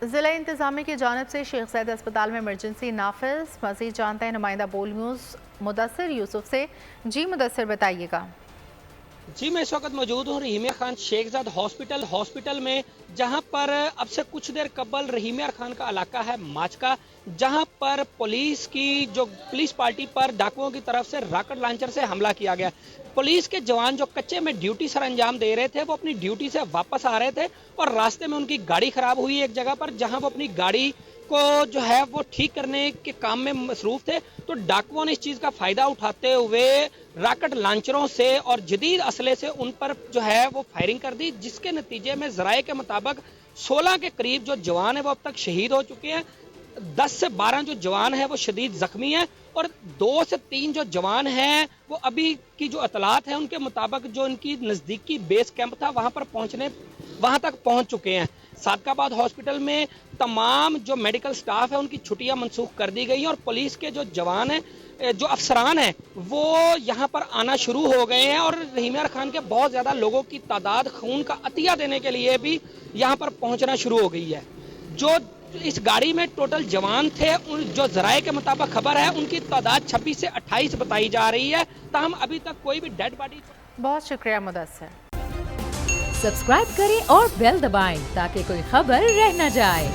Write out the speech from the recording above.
ضلع انتظامیہ کی جانب سے شیخ زاید اسپتال میں ایمرجنسی نافذ۔ مزید جانتے ہیں نمائندہ بول نیوز مدثر یوسف سے۔ جی مدثر بتائیے گا۔ جی میں اس وقت موجود ہوں رحیمیہ خان شیخ زاید ہاسپٹل میں، جہاں پر اب سے کچھ دیر قبل رحیمیہ خان کا علاقہ ہے ماچکا، جہاں پر پولیس پارٹی پر ڈاکوؤں کی طرف سے راکٹ لانچر سے حملہ کیا گیا۔ پولیس کے جوان جو کچے میں ڈیوٹی سر انجام دے رہے تھے، وہ اپنی ڈیوٹی سے واپس آ رہے تھے اور راستے میں ان کی گاڑی خراب ہوئی ایک جگہ پر، جہاں وہ اپنی گاڑی کو وہ ٹھیک کرنے کے کام میں مصروف تھے، تو ڈاکوؤں نے اس چیز کا فائدہ اٹھاتے ہوئے راکٹ لانچروں سے اور جدید اسلحے سے ان پر وہ فائرنگ کر دی، جس کے نتیجے میں ذرائع کے مطابق 16 کے قریب جو جوان ہیں وہ اب تک شہید ہو چکے ہیں۔ 10 سے 12 جو جوان ہیں وہ شدید زخمی ہیں، اور 2 سے 3 جو جوان ہیں وہ ابھی کی جو اطلاعات ہیں ان کے مطابق جو ان کی نزدیکی بیس کیمپ تھا وہاں تک پہنچ چکے ہیں۔ صادق آباد ہاسپٹل میں تمام جو میڈیکل سٹاف ہے ان کی چھٹیاں منسوخ کر دی گئی ہیں، اور پولیس کے جو جوان ہیں، جو افسران ہیں، وہ یہاں پر آنا شروع ہو گئے ہیں، اور رحیمیہ خان کے بہت زیادہ لوگوں کی تعداد خون کا عطیہ دینے کے لیے بھی یہاں پر پہنچنا شروع ہو گئی ہے۔ جو اس گاڑی میں ٹوٹل جوان تھے، جو ذرائع کے مطابق خبر ہے، ان کی تعداد 26 سے 28 بتائی جا رہی ہے، تاہم ابھی تک کوئی بھی ڈیڈ باڈی۔ بہت شکریہ مدثر۔ سبسکرائب کریں اور بیل دبائیں تاکہ کوئی خبر رہ نہ جائے۔